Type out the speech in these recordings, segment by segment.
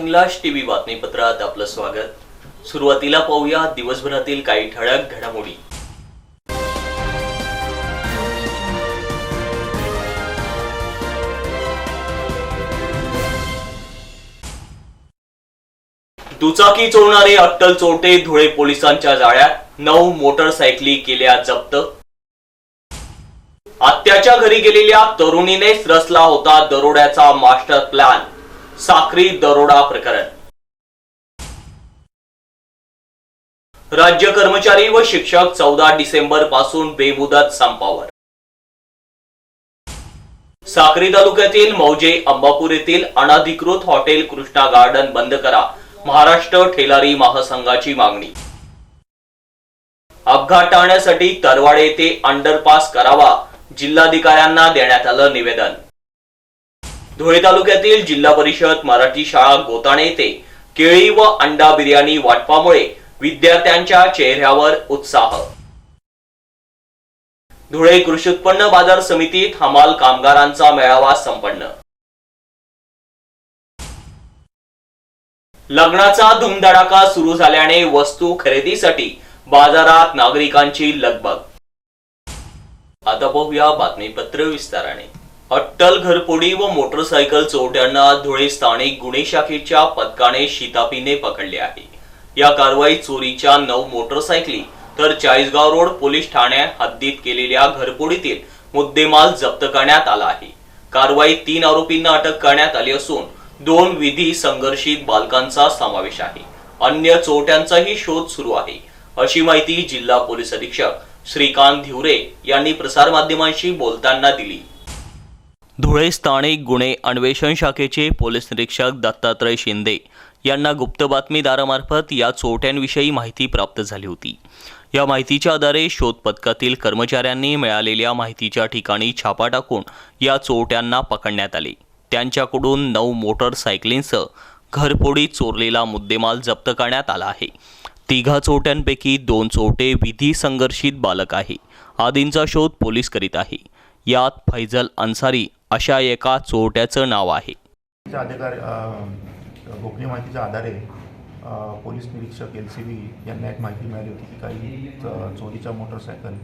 English TV बातमीपत्रात आपलं स्वागत। सुरुवातीला पाहूया दिवसभरातील काही ठळक घडामोडी। दुचाकी चोरणारे अट्टल चोरटे धुळे पोलिसांच्या जाळ्यात, 9 मोटरसायकली केल्या जप्त। आत्याच्या घरी गेलेल्या तरुणीनेच रचला होता दरोड्याचा मास्टर प्लॅन, साक्री दरोडा प्रकरण। राज्य कर्मचारी व शिक्षक 14 डिसेंबर पासून बेमुदत संपावर। साक्री तालुक्यातील मौजे अंबापूर येथील अनधिकृत हॉटेल कृष्णा गार्डन बंद करा, महाराष्ट्र ठेलारी महासंघाची मागणी। अपघात टाळण्यासाठी तरवाडे येथे अंडरपास करावा, जिल्हाधिकाऱ्यांना देण्यात आलं निवेदन। धुळे तालुक्यातील जिल्हा परिषद मराठी शाळा गोताणे येथे केळी व अंडा बिर्याणी वाटपामुळे विद्यार्थ्यांच्या चेहऱ्यावर उत्साह। धुळे कृषी उत्पन्न बाजार समितीत हमाल कामगारांचा मेळावा संपन्न। लग्नाचा धुमधडाका सुरू झाल्याने वस्तू खरेदीसाठी बाजारात नागरिकांची लगबग। आता पाहूया बातमीपत्र विस्ताराने। अट्टल घरफोडी व मोटरसायकल चोरट्यांना धुळे स्थानिक गुन्हे शाखेच्या पथकाने शिताफीने पकडले आहे। या कारवाईत चोरीच्या 9 मोटरसायकली तर चाळीसगाव रोड पोलीस ठाण्या हद्दीत केलेल्या घरफोडीतील मुद्देमाल जप्त करण्यात आला आहे। कारवाईत 3 आरोपींना अटक करण्यात आली असून 2 विधी संघर्षित बालकांचा समावेश आहे। अन्य चोरट्यांचाही शोध सुरू आहे, अशी माहिती जिल्हा पोलीस अधीक्षक श्रीकांत धिवरे यांनी प्रसार माध्यमांशी बोलताना दिली। धुळे स्थानिक गुन्हे अन्वेषण शाखेचे पोलीस निरीक्षक दत्तात्रय शिंदे यांना गुप्त बातमीदारामार्फत या चोरट्यांविषयी माहिती प्राप्त झाली होती। या माहितीच्या आधारे शोध पथकातील कर्मचाऱ्यांनी मिळालेल्या माहितीच्या ठिकाणी छापा टाकून या चोरट्यांना पकडण्यात आले। त्यांच्याकडून 9 मोटरसायकलींसह घरफोडीत चोरलेला मुद्देमाल जप्त करण्यात आला आहे। 3 चोरट्यांपैकी 2 चोरटे विधी संघर्षित बालक आहे। आदींचा शोध पोलीस करीत आहे। यात फैजल अन्सारी अशा एका चोरट्याचं नाव आहे। गोपनीय माहितीच्या आधारे पोलीस निरीक्षक LCB यांना एक माहिती मिळाली होती की काही चोरीच्या मोटरसायकल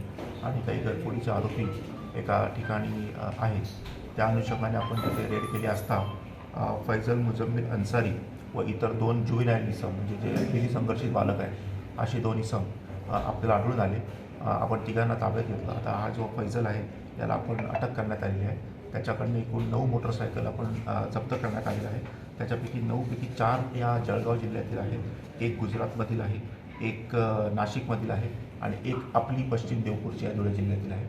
आणि काही घरफोडीचे आरोपी एका ठिकाणी आहेत। त्या अनुषंगाने आपण तिथे रेड केली असता फैजल मुजम्मिल अन्सारी व इतर 2 जुवेनाईल इसम म्हणजे जे विधी संघर्षित बालक आहेत असे 2 इसम आपल्याला आढळून आले। आपण तिघांना ताब्यात घेतलं। आता हा जो फैजल आहे याला आपण अटक करण्यात आलेली आहे। त्याच्याकडनं एकूण 9 मोटरसायकल आपण जप्त करण्यात आलेला आहे। त्याच्यापैकी 9 पैकी 4 या जळगाव जिल्ह्यातील आहेत, 1 गुजरातमधील आहे, 1 नाशिकमधील आहे आणि 1 आपली पश्चिम देवपूरची धुळे जिल्ह्यातील आहे।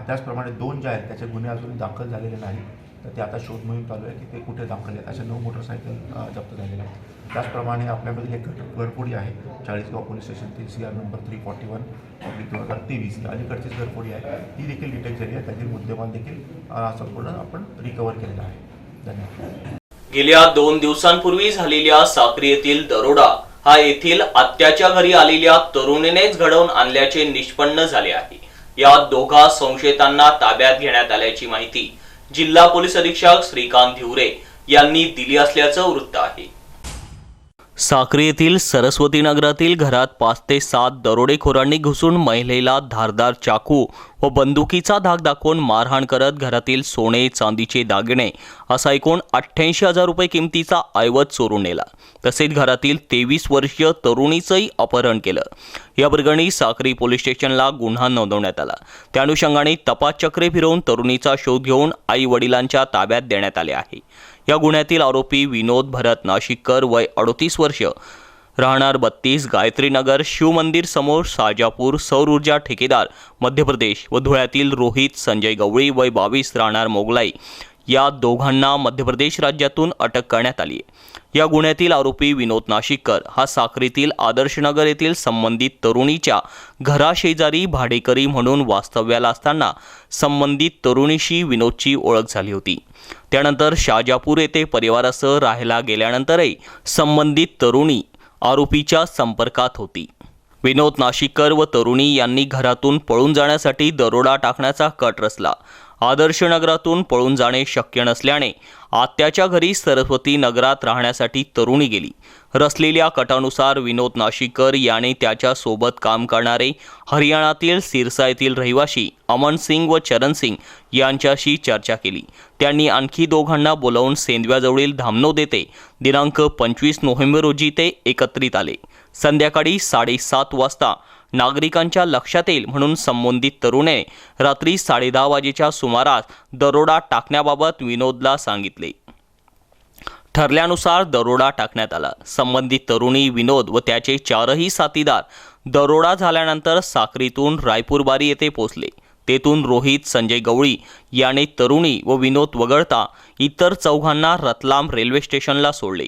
त्याचप्रमाणे 2 जे आहेत त्याचे गुन्हे अजून दाखल झालेले नाही, तर ते आता शोध मोहीम चालू आहे की ते कुठे दाखल आहेत। अशा 9 मोटरसायकल जप्त झालेल्या आहेत। त्याचप्रमाणे आपल्यामधील एक घरफोडी आहे चाळीसगाव पोलीस स्टेशनतील CR नंबर 341/2023 अलीकडचीच घरफोडी आहे, ती देखील डिटेक्ट झाली आहे। त्यातील मुद्देमाल देखील संपूर्ण आपण रिकव्हर केलेला आहे। धन्यवाद। गेल्या 2 दिवसांपूर्वी झालेल्या साक्री येथील दरोडा हा येथील आत्याच्या घरी आलेल्या तरुणीनेच घडवून आणल्याचे निष्पन्न झाले आहे। या 2 संशयितांना ताब्यात घेण्यात आल्याची माहिती जिल्हा पोलीस अधीक्षक श्रीकांत धिवरे यांनी दिली असल्याचं वृत्त आहे। साक्री येथील सरस्वती नगरातील घरात 5 ते 7 दरोडेखोरांनी घुसून महिलेला धारदार चाकू व बंदुकीचा धाक दाखवून मारहाण करत घरातील सोने चांदीचे दागिने असा एकूण 88,000 रुपये किमतीचा ऐवज चोरून नेला। तसेच घरातील 23 वर्षीय तरुणीचंही अपहरण केलं। या प्रकरणी साक्री पोलीस स्टेशनला गुन्हा नोंदवण्यात आला। त्या अनुषंगाने तपास चक्रे फिरवून तरुणीचा शोध घेऊन आई वडिलांच्या ताब्यात देण्यात आले आहे। या गुन्ह्यातील आरोपी विनोद भरत नाशिककर वय 38 वर्ष राहणार 32 गायत्री नगर शिव मंदिर समोर साजापूर सौर ऊर्जा ठेकेदार मध्य प्रदेश व धुळ्यातील रोहित संजय गवळी वय 22 राहणार मोगलाई या दोघांना मध्य प्रदेश राज्यातून अटक करण्यात आली आहे। या गुन्ह्यातील आरोपी विनोद नाशिककर हा साक्रीतील आदर्शनगर येथील संबंधित तरुणीच्या घराशेजारी भाडेकरी म्हणून वास्तव्याला असताना संबंधित तरुणीशी विनोदची ओळख झाली होती। त्यानंतर शाजापूर येथे परिवारासह राहायला गेल्यानंतरही संबंधित तरुणी आरोपीच्या संपर्कात होती। विनोद नाशिककर व तरुणी यांनी घरातून पळून जाण्यासाठी दरोडा टाकण्याचा कट रचला आदर्श नगरातून पळून जाणे शक्य नसल्याने आत्याच्या घरी सरस्वती नगरात राहण्यासाठी तरुणी गेली। रचलेल्या कटानुसार विनोद नाशिकर याने त्याच्या सोबत काम करणारे हरियाणातील सिरसा येथील रहिवाशी अमन सिंग व चरण सिंग यांच्याशी चर्चा केली। त्यांनी आणखी दोघांना बोलावून सेंदव्याजवळील धामणोद येथे दिनांक 25 नोव्हेंबर रोजी ते एकत्रित आले। संध्याकाळी 7:30 वाजता नागरिकांच्या लक्षात येईल म्हणून संबंधित तरुणाने रात्री 10:30 वाजेच्या सुमारास दरोडा टाकण्याबाबत विनोदला सांगितले। ठरल्यानुसार दरोडा टाकण्यात आला। संबंधित तरुणी विनोद व त्याचे 4ही साथीदार दरोडा झाल्यानंतर साक्रीतून रायपूरबारी येथे पोहोचले। तेथून रोहित संजय गवळी याने तरुणी व विनोद वगळता इतर चौघांना रतलाम रेल्वे स्टेशनला सोडले।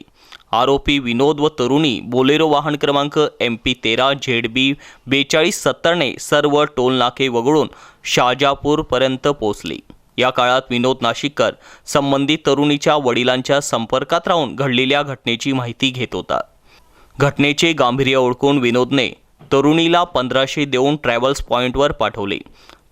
आरोपी विनोद व तरुणी बोलेरो वाहन क्रमांक MP 13 ZB 4270 ने सर्व टोल नाके वगळून शाजापूरपर्यंत पोहोचले। या काळात विनोद नाशिकर संबंधित तरुणीच्या वडिलांच्या संपर्कात राहून घडलेल्या घटनेची माहिती घेत होता। घटनेचे गांभीर्य ओळखून विनोदने तरुणीला 1500 देऊन ट्रॅव्हल्स पॉइंटवर पाठवले।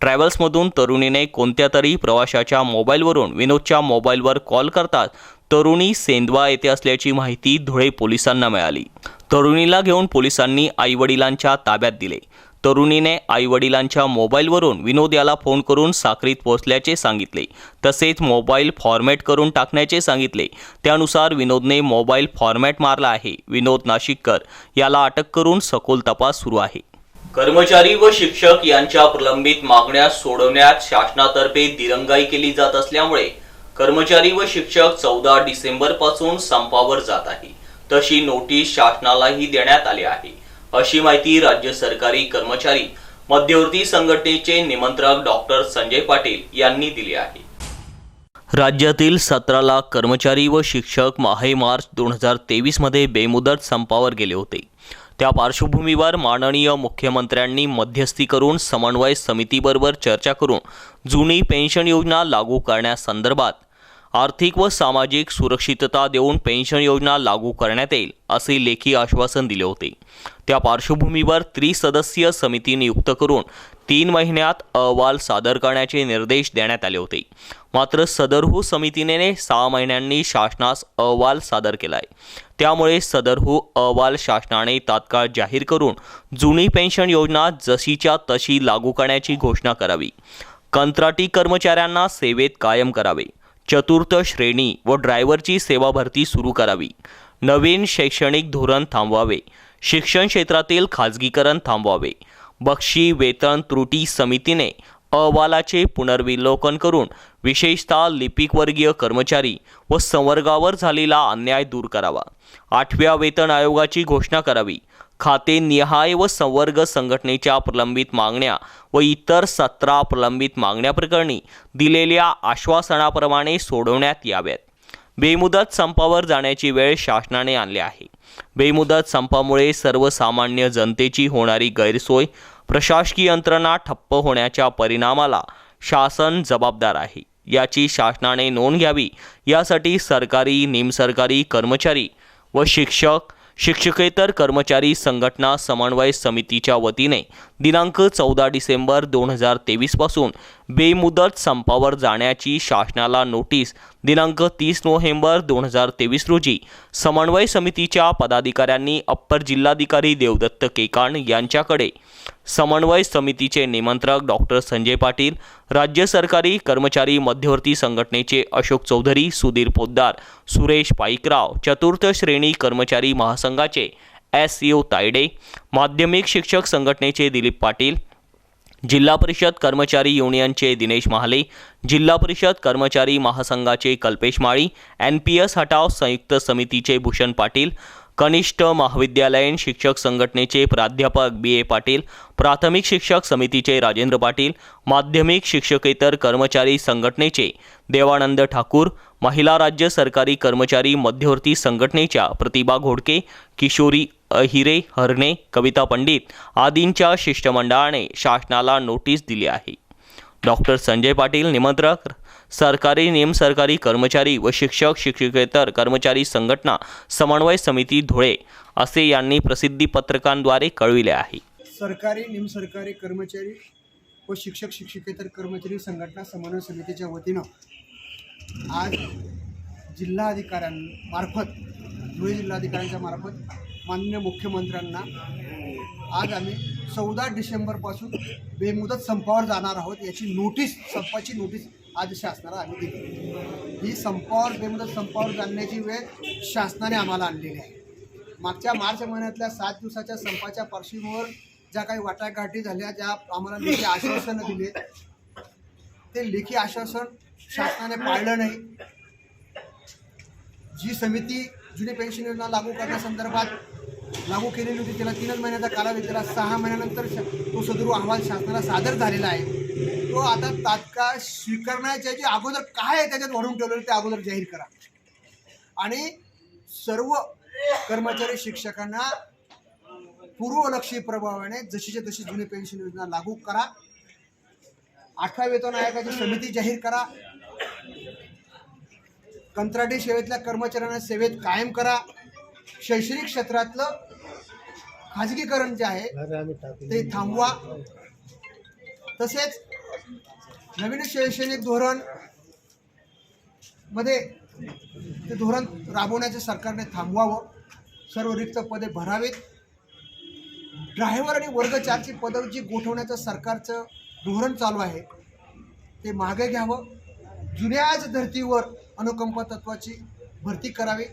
ट्रॅव्हल्समधून तरुणीने कोणत्या तरी प्रवाशाच्या मोबाईलवरून विनोदच्या मोबाईलवर कॉल करतात तरुणी सेंदवा येथे असल्याची माहिती धुळे पोलिसांना मिळाली। तरुणीला घेऊन पोलिसांनी आईवडिलांच्या ताब्यात दिले। तरुणीने आईवडिलांच्या मोबाईलवरून विनोद याला फोन करून साक्रीत पोहोचल्याचे सांगितले, तसेच मोबाईल फॉर्मॅट करून टाकण्याचे सांगितले। त्यानुसार विनोदने मोबाईल फॉर्मॅट मारला आहे। विनोद नाशिकर याला अटक करून सखोल तपास सुरू आहे। कर्मचारी व शिक्षक यांच्या प्रलंबित मागण्या सोडवण्यात शासनातर्फे दिरंगाई केली जात असल्यामुळे कर्मचारी व शिक्षक 14 डिसेंबर पासून संपावर जात आहे। तशी नोटीस शासनालाही देण्यात आली आहे, अशी माहिती राज्य सरकारी कर्मचारी मध्यवर्ती संघटनेचे निमंत्रक डॉक्टर संजय पाटील यांनी दिली आहे। राज्यातील 17 लाख कर्मचारी व शिक्षक मार्च 2023 मध्ये बेमुदत संपावर गेले होते। त्या पार्श्वभूमीवर माननीय मुख्यमंत्र्यांनी मध्यस्थी करून समन्वय समितीबरोबर चर्चा करून जुनी पेन्शन योजना लागू करण्यासंदर्भात आर्थिक व सामाजिक सुरक्षितता देऊन पेन्शन योजना लागू करण्यात येईल असे लेखी आश्वासन दिले होते। त्या पार्श्वभूमीवर त्रिसदस्यीय समिती नियुक्त करून 3 महिन्यात अहवाल सादर करण्याचे निर्देश देण्यात आले होते। मात्र सदरहू समितीने 6 महिन्यांनी शासनास अहवाल सादर केलाय। त्यामुळे सदरहू अहवाल शासनाने तात्काळ जाहीर करून जुनी पेन्शन योजना जशीच्या तशी लागू करण्याची घोषणा करावी। कंत्राटी कर्मचाऱ्यांना सेवेत कायम करावे। चतुर्थ श्रेणी व ड्रायव्हरची सेवा भरती सुरू करावी। नवीन शैक्षणिक धोरण थांबवावे। शिक्षण क्षेत्रातील खाजगीकरण थांबवावे। बक्षी वेतन त्रुटी समितीने अहवालाचे पुनर्विलोकन करून विशेषतः लिपिकवर्गीय कर्मचारी व संवर्गावर झालेला अन्याय दूर करावा। 8व्या वेतन आयोगाची घोषणा करावी। खाते निहाय व संवर्ग संघटनेच्या प्रलंबित मागण्या व इतर 17 प्रलंबित मागण्याप्रकरणी दिलेल्या आश्वासनाप्रमाणे सोडवण्यात याव्यात। बेमुदत संपावर जाण्याची वेळ शासनाने आणली आहे। बेमुदत संपामुळे सर्वसामान्य जनतेची होणारी गैरसोय, प्रशासकीय यंत्रणा ठप्प होण्याच्या परिणामाला शासन जबाबदार आहे, याची शासनाने नोंद घ्यावी। यासाठी सरकारी, निमसरकारी कर्मचारी व शिक्षकेतर कर्मचारी संघटना समन्वय समितीच्या वतीने दिनांक 14 डिसेंबर 2023 पासून बेमुदत संपावर जाण्याची शासनाला नोटीस दिनांक 30 नोव्हेंबर 2023 रोजी समन्वय समितीच्या पदाधिकाऱ्यांनी अप्पर जिल्हाधिकारी देवदत्त केकाण यांच्याकडे समन्वय समितीचे निमंत्रक डॉक्टर संजय पाटील, राज्य सरकारी कर्मचारी मध्यवर्ती संघटनेचे अशोक चौधरी, सुधीर पोद्दार, सुरेश पाईकराव, चतुर्थ श्रेणी कर्मचारी महासंघाचे SU तायडे, माध्यमिक शिक्षक संघटनेचे दिलीप पाटील, जिल्हा परिषद कर्मचारी युनियनचे दिनेश महाले, जिल्हा परिषद कर्मचारी महासंघाचे कल्पेश माळी, NPS हटाव संयुक्त समितीचे भूषण पाटील, कनिष्ठ महाविद्यालयीन शिक्षक संघटनेचे प्राध्यापक BA पाटील, प्राथमिक शिक्षक समितीचे राजेंद्र पाटील, माध्यमिक शिक्षकेतर कर्मचारी संघटनेचे देवानंद ठाकूर, महिला राज्य सरकारी कर्मचारी मध्यवर्ती संघटनेच्या प्रतिभा घोडके, किशोरी अहिरे हरणे, कविता पंडित आदींच्या शिष्टमंडळाने शासनाला नोटीस दिली आहे। डॉक्टर संजय पाटील, निमंत्रक, सरकारी, निमसरकारी कर्मचारी व शिक्षकेतर कर्मचारी संघटना समन्वय समिती धुळे असे यांनी प्रसिद्धी पत्रकांद्वारे कळविले आहे। सरकारी, निमसरकारी कर्मचारी व शिक्षक शिक्षकेतर कर्मचारी संघटना समन्वय समितीच्या वतीनं आज जिल्हाधिकाऱ्यांमार्फत धुळे जिल्हाधिकाऱ्यांच्या मार्फत माननीय मुख्यमंत्र्यांना आज आम्ही 14 डिसेंबरपासून बेमुदत संपावर जाणार आहोत याची नोटीस, संपाची नोटीस आज शासनाला आम्ही दिली। ही बेमुदत संपावर जाण्याची वेळ शासनाने आम्हाला आणलेली आहे। मागच्या मार्च महिन्यातल्या 7 दिवसाच्या संपाच्या पार्श्वभूमीवर ज्या काही वाटाघाटी झाल्या, ज्या आम्हाला लेखी आश्वासनं दिले, ते लेखी आश्वासन शासनाने पाळलं नाही। जी समिती जुनी पेन्शन योजना लागू करण्यासंदर्भात लागू केलेली होती त्याला 3 महिन्याचा कालावधी दिला। 6 महिन्यानंतर तो सदर अहवाल शासनाला सादर झालेला आहे। तो आता तात्काळ स्वीकारण्याच्या जे अगोदर काय आहे त्याच्यात वाढून ठेवलेलं ते अगोदर जाहीर करा आणि सर्व कर्मचारी शिक्षकांना पूर्वलक्षी प्रभावाने जशीच्या तशी जुनी पेन्शन योजना लागू करा। 8व्या वेतन आयोगाची समिती जाहीर करा। कंत्राटी सेवेतल्या कर्मचाऱ्यांना सेवेत कायम करा। शैक्षणिक क्षेत्रातलं खाजगीकरण जे आहे ते थांबवा। तसेच नवीन शैक्षणिक धोरण मध्ये ते धोरण राबवण्याचे सरकारने थांबवावं। सर्व रिक्त पदे भरावीत। ड्रायव्हर आणि वर्ग 4ची पदं जी गोठवण्याचं सरकारचं धोरण चालू आहे ते मागे घ्यावं। जुन्याच धर्तीवर अनुकंपा तत्वाची भरती करावी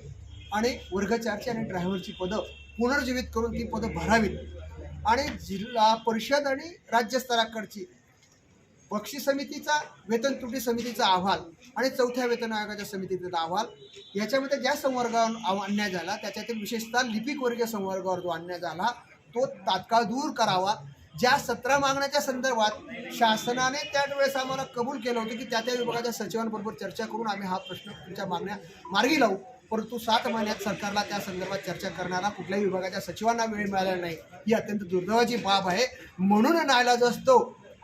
आणि वर्ग 4ची आणि ड्रायव्हरची पदं पुनर्जीवित करून ती पदं भरावीत आणि जिल्हा परिषद आणि राज्य स्तराकडची बक्षी समितीचा, वेतन त्रुटी समितीचा अहवाल आणि 4थ्या वेतन आयोगाच्या समितीचा अहवाल याच्यामध्ये ज्या संवर्गावर अन्याय झाला त्याच्यातील विशेषतः लिपिक वर्गीय संवर्गावर जो अन्याय झाला तो तात्काळ दूर करावा। ज्या 17 मागण्याच्या संदर्भात शासनाने त्यावेळेस आम्हाला कबूल केलं होतं की त्या विभागाच्या सचिवांबरोबर चर्चा करून आम्ही हा प्रश्न तुमच्या मागण्या मार्गी लावू, परंतु 7 महिन्यात सरकारला त्या संदर्भात चर्चा करणारा कुठल्याही विभागाच्या सचिवांना वेळ मिळाला नाही। ही अत्यंत दुर्दैवाची बाब आहे। म्हणून नाईलाज असतो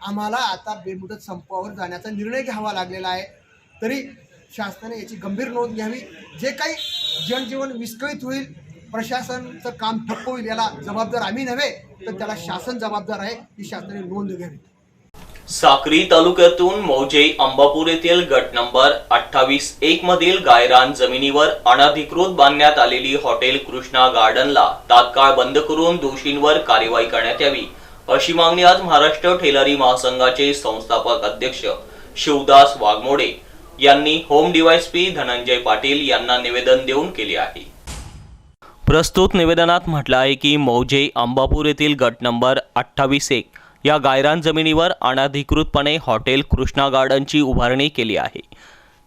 आम्हाला आता बेमुदत संपावर जाण्याचा निर्णय घ्यावा लागलेला आहे। तरी शासनाने याची गंभीर नोंद घ्यावी। जे काही जनजीवन विस्कळीत होईल, प्रशासनाचं काम ठप्प होईल, याला जबाबदार आम्ही नव्हे तर त्याला शासन जबाबदार आहे। ही शासनाने नोंद घ्यावी। साक्री तालुक्यातून मौजे अंबापूर येथील गट नंबर 28-1 मधील गायरान जमिनीवर अनधिकृत बांधण्यात आलेली हॉटेल कृष्णा गार्डनला तात्काळ बंद करून दोषींवर कार्यवाही करण्यात यावी अशी मागणी आज महाराष्ट्र ठेलारी महासंघाचे संस्थापक अध्यक्ष शिवदास वाघमोडे यांनी होम डीवायएसपी धनंजय पाटील यांना निवेदन देऊन केली आहे। प्रस्तुत निवेदनात म्हटलं आहे की मौजे अंबापूर येथील गट नंबर 28-1 या गायरान जमिनीवर अनधिकृतपणे हॉटेल कृष्णा गार्डनची उभारणी केली आहे।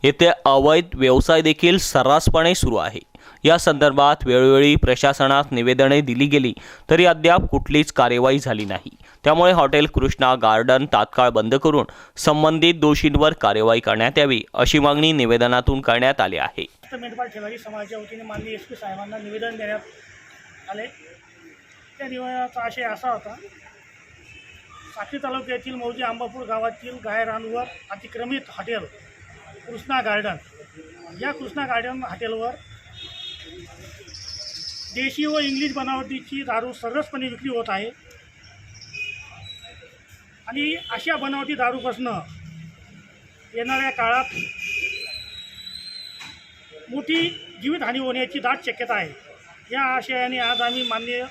येथे अवैध व्यवसाय देखील सर्रासपणे सुरू आहे। या संदर्भात वेळोवेळी प्रशासनात निवेदने दिली गेली तरी अद्याप कुठलीच कार्यवाही झाली नाही। त्यामुळे हॉटेल कृष्णा गार्डन तात्काळ बंद करून संबंधित दोषींवर कार्यवाही करण्यात यावी अशी मागणी निवेदनातून करण्यात आली आहे। मेंढपाळ ठेलारी समाजाच्या वतीने माननीय एसपी साहेबांना निवेदन देण्यात आले। त्या निवेदनाचा आशय असा होता, साक्री तालुक्यातील मौजे अंबापूर गावातील गायरानवर अतिक्रमित हॉटेल कृष्णा गार्डन, या कृष्णा गार्डन हॉटेलवर देशी व इंग्लिश बनावटीची दारू सर्रासपणे विक्री होत आहे आणि अशा बनावटी दारूपासून येणाऱ्या काळात मोठी जीवितहानी होण्याची दाट शक्यता आहे। या आशयाने आज आम्ही माननीय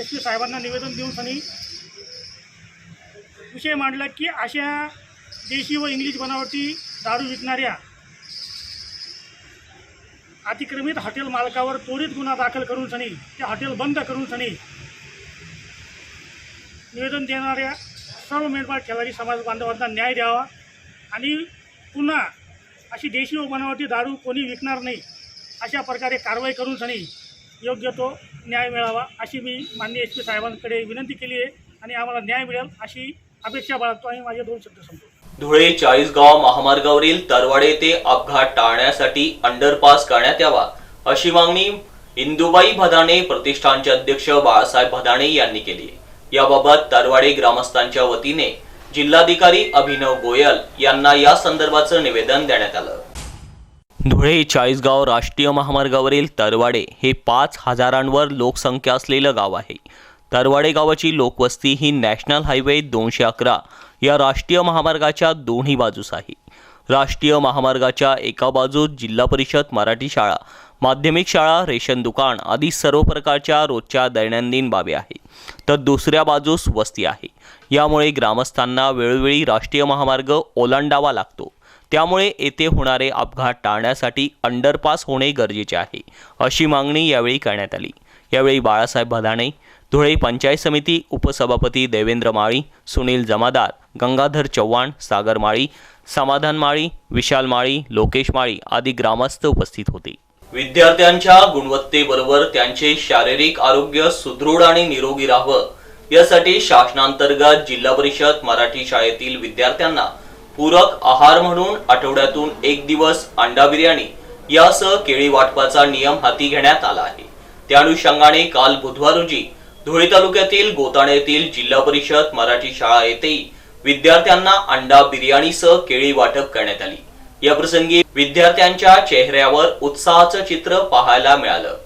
एसपी साहेबांना निवेदन देऊन सनी विषय मांडला की अशा देशी व इंग्लिश बनावटी दारू विकणाऱ्या अतिक्रमित हॉटेल मालकावर त्वरित गुन्हा दाखल करून सनी ते हॉटेल बंद करून सनी निवेदन देणाऱ्या सर्व मेंढपाळ ठेलारी समाज बांधवांना न्याय द्यावा आणि पुन्हा अशी देशी व बनावटी दारू कोणी विकणार नाही अशा प्रकारे कारवाई करून सनी योग्य तो न्याय मिळावा अशी मी माननीय एसपी साहेबांकडे विनंती केली आहे आणि आम्हाला न्याय मिळेल अशी अपेक्षा बाळगतो आणि माझे 2 शब्द संपतो। धुळे चाळीसगाव महामार्गावरील तरवाडे ते अपघात टाळण्यासाठी अंडरपास करण्यात यावा अशी मागणी इंदुबाई भदाणे प्रतिष्ठानचे अध्यक्ष बाळासाहेब भदाणे यांनी केली। याबाबत तरवाडे ग्रामस्थांच्या वतीने जिल्हाधिकारी अभिनव गोयल यांना या संदर्भाचं निवेदन देण्यात आलं। धुळे चाळीसगाव राष्ट्रीय महामार्गावरील तरवाडे हे 5,000वर लोकसंख्या असलेलं गाव आहे। तरवाडे गावाची लोकवस्ती ही नॅशनल हायवे 211 या राष्ट्रीय महामार्गाच्या दोन्ही बाजूस आहे. राष्ट्रीय महामार्गाच्या एका बाजूस जिल्हा परिषद मराठी शाळा, माध्यमिक शाळा, रेशन दुकान आदी सर्व प्रकारच्या रोजच्या दैनंदिन बाबी आहे, तर दुसऱ्या बाजूस वस्ती आहे. यामुळे ग्रामस्थांना वेळोवेळी राष्ट्रीय महामार्ग ओलांडावा लागतो. त्यामुळे येथे होणारे अपघात टाळण्यासाठी अंडरपास होणे गरजेचे आहे, अशी मागणी यावेळी करण्यात आली. यावेळी बाळासाहेब भदाणे, धुळे पंचायत समिती उपसभापती देवेंद्र माळी, सुनील जमादार, गंगाधर चव्हाण, सागर माळी, समाधान माळी, विशाल माळी, लोकेश माळी आदी ग्रामस्थ उपस्थित होते. विद्यार्थ्यांच्या गुणवत्तेबरोबर त्यांचे शारीरिक आरोग्य सुदृढ आणि निरोगी राहावं यासाठी शासनांतर्गत जिल्हा परिषद मराठी शाळेतील विद्यार्थ्यांना पूरक आहार म्हणून आठवड्यातून एक दिवस अंडा बिर्याणी यासह केळी वाटपाचा नियम हाती घेण्यात आला आहे. त्या अनुषंगाने काल बुधवार रोजी धुळे तालुक्यातील गोताणे येथील जिल्हा परिषद मराठी शाळा येथेही विद्यार्थ्यांना अंडा बिर्याणीसह केळी वाटप करण्यात आली. या प्रसंगी विद्यार्थ्यांच्या चेहऱ्यावर उत्साहाचं चित्र पाहायला मिळालं.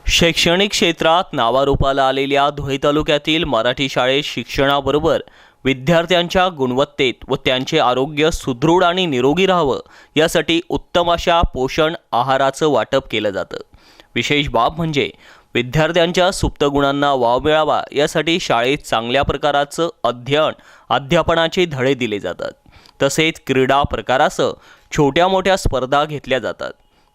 शैक्षणिक क्षेत्रात नावारूपाला आलेल्या धुळे तालुक्यातील मराठी शाळेत शिक्षणाबरोबर विद्यार्थ्यांच्या गुणवत्तेत व त्यांचे आरोग्य सुदृढ आणि निरोगी राहावं यासाठी उत्तम अशा पोषण आहाराचं वाटप केलं जातं. विशेष बाब म्हणजे विद्यार्थ्यांच्या सुप्त गुणांना वाव मिळावा यासाठी शाळेत चांगल्या प्रकाराचं अध्ययन अध्यापनाचे धडे दिले जातात. तसेच क्रीडा प्रकारासह छोट्या मोठ्या स्पर्धा घेतल्या जातात.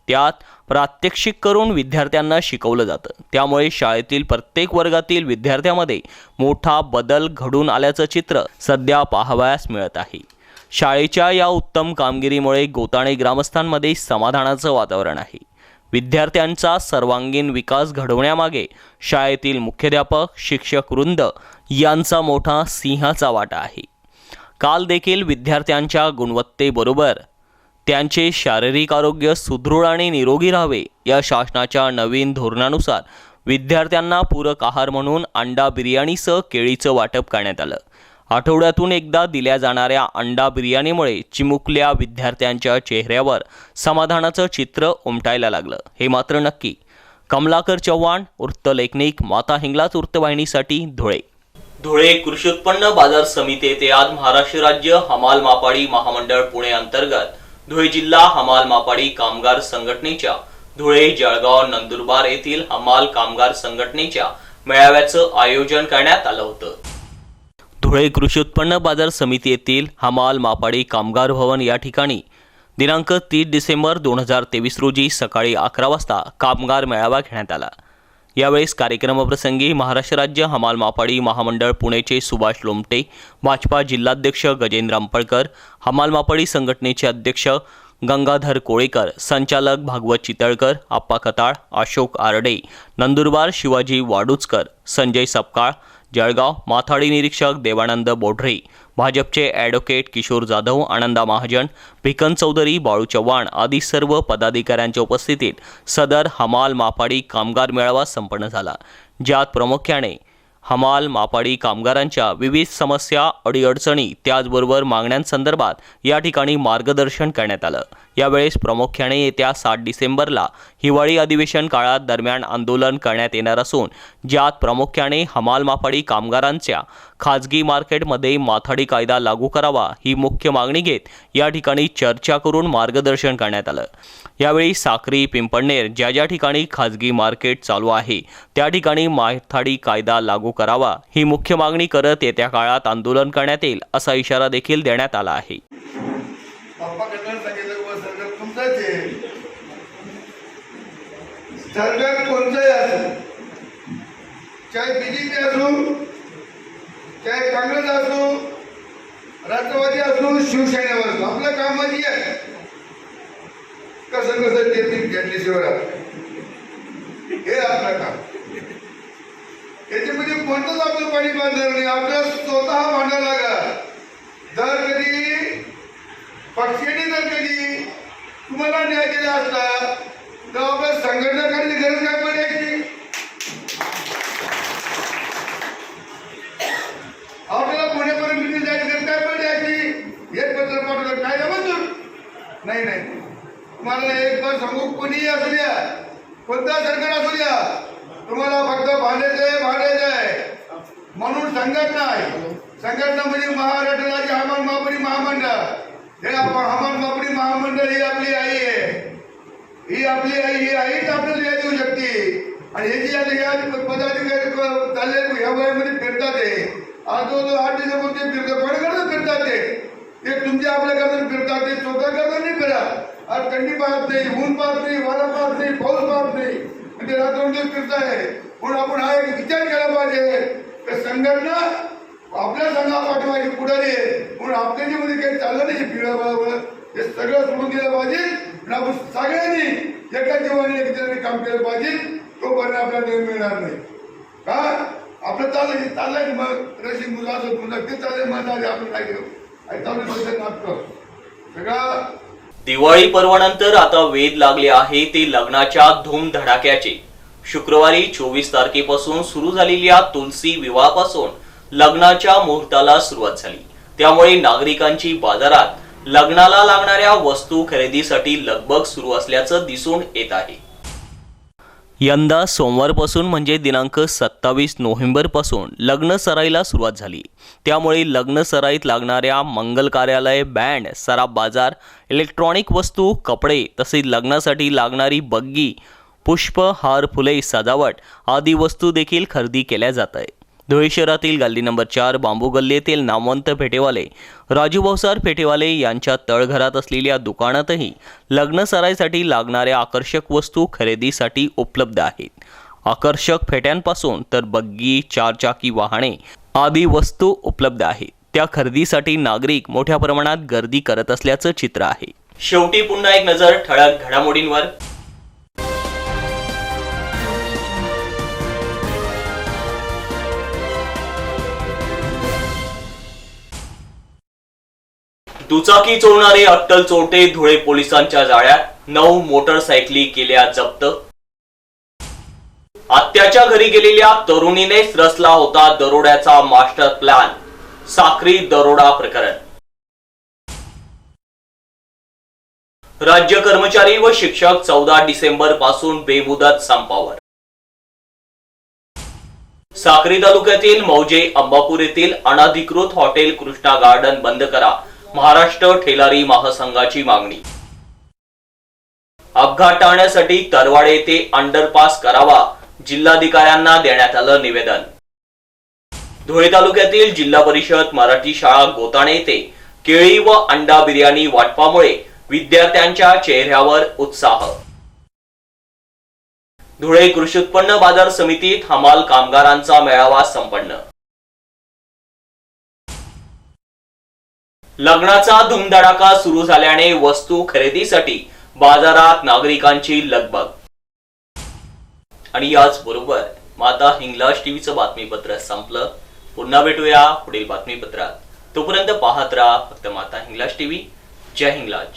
त्यात प्रात्यक्षिक करून विद्यार्थ्यांना शिकवलं जातं. त्यामुळे शाळेतील प्रत्येक वर्गातील विद्यार्थ्यांमध्ये मोठा बदल घडून आल्याचं चित्र सध्या पाहावयास मिळत आहे. शाळेच्या या उत्तम कामगिरीमुळे गोताणे ग्रामस्थांमध्ये समाधानाचं वातावरण आहे. विद्यार्थ्यांचा सर्वांगीण विकास घडवण्यामागे शाळेतील मुख्याध्यापक, शिक्षक वृंद यांचा मोठा सिंहाचा वाटा आहे. काल देखील विद्यार्थ्यांच्या गुणवत्तेबरोबर त्यांचे शारीरिक आरोग्य सुदृढ आणि निरोगी राहावे या शासनाच्या नवीन धोरणानुसार विद्यार्थ्यांना पूरक आहार म्हणून अंडा बिर्याणीसह केळीचं वाटप करण्यात आलं. आठवड्यातून एकदा दिल्या जाणाऱ्या अंडा बिर्याणीमुळे चिमुकल्या विद्यार्थ्यांच्या चेहऱ्यावर समाधानाचं चित्र उमटायला लागलं हे मात्र नक्की. कमलाकर चव्हाण, वृत्तलेखनिक, माता हिंगलाज वृत्तवाहिनीसाठी धुळे. धुळे कृषी उत्पन्न बाजार समिती येथे आज महाराष्ट्र राज्य हमाल मापाडी महामंडळ पुणे अंतर्गत धुळे जिल्हा हमाल मापाडी कामगार संघटनेच्या धुळे, जळगाव, नंदुरबार येथील हमाल कामगार संघटनेच्या मेळाव्याचं आयोजन करण्यात आलं होतं. धुळे कृषी उत्पन्न बाजार समिती येथील हमाल मापाडी कामगार भवन या ठिकाणी दिनांक 30 डिसेंबर 2023 रोजी सकाळी 11 वाजता कामगार मेळावा घेण्यात आला. यावेळेस कार्यक्रमप्रसंगी महाराष्ट्र राज्य हमाल मापाडी महामंडळ पुणेचे सुभाष लोमटे, भाजपा जिल्हाध्यक्ष गजेंद्र अंपळकर, हमाल मापाडी संघटनेचे अध्यक्ष गंगाधर कोळेकर, संचालक भागवत चितळकर, आप्पा खताळ, अशोक आरडे, नंदुरबार शिवाजी वाडुचकर, संजय सपकाळ, जळगाव माथाडी निरीक्षक देवानंद बोढरे, भाजपचे ॲडव्होकेट किशोर जाधव, आनंदा महाजन, भिकन चौधरी, बाळू चव्हाण आदी सर्व पदाधिकाऱ्यांच्या उपस्थितीत सदर हमाल मापाडी कामगार मेळावा संपन्न झाला. ज्यात प्रामुख्याने हमाल मापाडी कामगारांच्या विविध समस्या, अडीअडचणी त्याचबरोबर मागण्यांसंदर्भात या ठिकाणी मार्गदर्शन करण्यात आलं. यावेळेस प्रामुख्याने येत्या 7 डिसेंबरला हिवाळी अधिवेशन काळात दरम्यान आंदोलन करण्यात येणार असून ज्यात प्रामुख्याने हमाल मापाडी कामगारांच्या खाजगी मार्केटमध्ये माथाडी कायदा लागू करावा ही मुख्य मागणी घेत या ठिकाणी चर्चा करून मार्गदर्शन करण्यात आलं. यावेळी साक्री, पिंपळनेर ज्या ज्या ठिकाणी खाजगी मार्केट चालू आहे त्या ठिकाणी माथाडी कायदा लागू करावा ही मुख्य मागणी करत येत्या काळात आंदोलन करण्यात येईल असा इशारा देखील देण्यात आला आहे. सरकार कोणतंही असो, चाहे बीजेपी असो, चाहे काँग्रेस असो, राष्ट्रवादी असो, शिवसेनेवर असो, आपलं काम म्हणजे आहे कसं कसं देतील घेतल्याशिवाय हे आपलं काम. याच्यामध्ये कोणतंच आपलं पाणी बांधणार नाही, आपलं स्वतः भांडायला लागा. जर कधी पक्षाने जर कधी तुम्हाला न्याय दिला असता तर आपल्या संघटना करण्याची गरज काय पडायची. आपल्याला पुण्यापर्यंत मिटिंग जायची गरज काय पडायची. एक पत्र पाठवलं काय जमत नाही. तुम्हाला एक बार सांगू, कोणीही असू द्या, कोणता सरकार असू द्या, तुम्हाला फक्त भांडायचं आहे म्हणून संघटना आहे. संघटना म्हणजे महाराष्ट्र राज्य हवामान मापरी महामंडळ. हे हवामान मापरी महामंडळ ही आपली आई आहे. ही आपली आई, ही आईच आपल्याला देऊ शकते. आणि हे जे आता या पदाधिकारी चालले ह्या वयामध्ये फिरतात ते आज 8 दिवसामध्ये फिरतात, कोणाकडे फिरतात ते तुमच्या आपल्याकडे फिरतात, ते स्वतःकडे नाही फिरत. आज थंडी पाहत नाही, ऊन पाहत नाही, वारा पाहत नाही, पाऊस पाहत नाही, म्हणजे रात्रंदिवस फिरताय. म्हणून आपण हा एक विचार केला पाहिजे तर संघटना आपल्या संघा पाठवायची पुढारी आहे. म्हणून आपल्या मध्ये काही चाललं नाही फिरावं, हे सगळं सोडून दिलं पाहिजे. आणि आपण सगळ्यांनी एका जीवाने एक काम केलं पाहिजे. तोपर्यंत आपल्याला नियम मिळणार नाही. का आपलं चाललंय मग रशी मुलं असत मुलं ते चाललंय मग आपण काय घेऊ सगळं. दिवाळी पर्वानंतर आता वेध लागले आहे ते लग्नाच्या धूमधडाक्याचे. शुक्रवारी 24 तारखेपासून सुरू झालेल्या तुलसी विवाहापासून लग्नाच्या मुहूर्ताला सुरुवात झाली. त्यामुळे नागरिकांची बाजारात लग्नाला लागणाऱ्या वस्तू खरेदीसाठी लगबग सुरू असल्याचं दिसून येत आहे. यंदा सोमवारपासून म्हणजे दिनांक 27 नोव्हेंबरपासून लग्न सराईला सुरुवात झाली. त्यामुळे लग्न सराईत लागणाऱ्या मंगल कार्यालय, बँड, सराफ बाजार, इलेक्ट्रॉनिक वस्तू, कपडे तसेच लग्नासाठी लागणारी बग्गी, पुष्प, हार, फुले, सजावट आदी वस्तू देखील खरेदी केल्या जात आहे. धुळे शहरातील गल्ली नंबर 4 बांबू गल्ली येथील नामवंत फेटेवाले राजू भाऊसार फेटेवाले यांच्या तळघरात असलेल्या दुकानातही लग्न सराईसाठी लागणाऱ्या आकर्षक वस्तू खरेदीसाठी उपलब्ध आहेत. आकर्षक फेट्यांपासून तर बग्गी, 4 चाकी वाहने आदी वस्तू उपलब्ध आहेत. त्या खरेदीसाठी नागरिक मोठ्या प्रमाणात गर्दी करत असल्याचं चित्र आहे. शेवटी पुन्हा एक नजर ठळक घडामोडींवर. दुचाकी चोरणारे अट्टल चोरटे धुळे पोलिसांच्या जाळ्यात. 9 मोटरसायकली केल्या जप्त. आत्याच्या घरी गेलेल्या तरुणीनेच रचला होता दरोड्याचा मास्टर प्लॅन. साक्री दरोडा प्रकरण. राज्य कर्मचारी व शिक्षक 14 डिसेंबर पासून बेमुदत संपावर. साक्री तालुक्यातील मौजे अंबापूर येथील अनधिकृत हॉटेल कृष्णा गार्डन बंद करा, महाराष्ट्र ठेलारी महासंघाची मागणी. अपघात टाळण्यासाठी तरवाडे येथे अंडरपास करावा, जिल्हाधिकाऱ्यांना देण्यात आलं निवेदन. धुळे तालुक्यातील जिल्हा परिषद मराठी शाळा गोताणे येथे केळी व अंडा बिर्याणी वाटपामुळे विद्यार्थ्यांच्या चेहऱ्यावर उत्साह. धुळे कृषी उत्पन्न बाजार समितीत हमाल कामगारांचा मेळावा संपन्न. लग्नाचा धुमधडाका सुरू झाल्याने वस्तू खरेदीसाठी बाजारात नागरिकांची लगबग. आणि याच बरोबर माता हिंगलाज टीव्हीचं बातमीपत्र संपलं. पुन्हा भेटूया पुढील बातमीपत्रात. तोपर्यंत पाहत राहा फक्त माता हिंगलाज टीव्ही. जय हिंगलाज.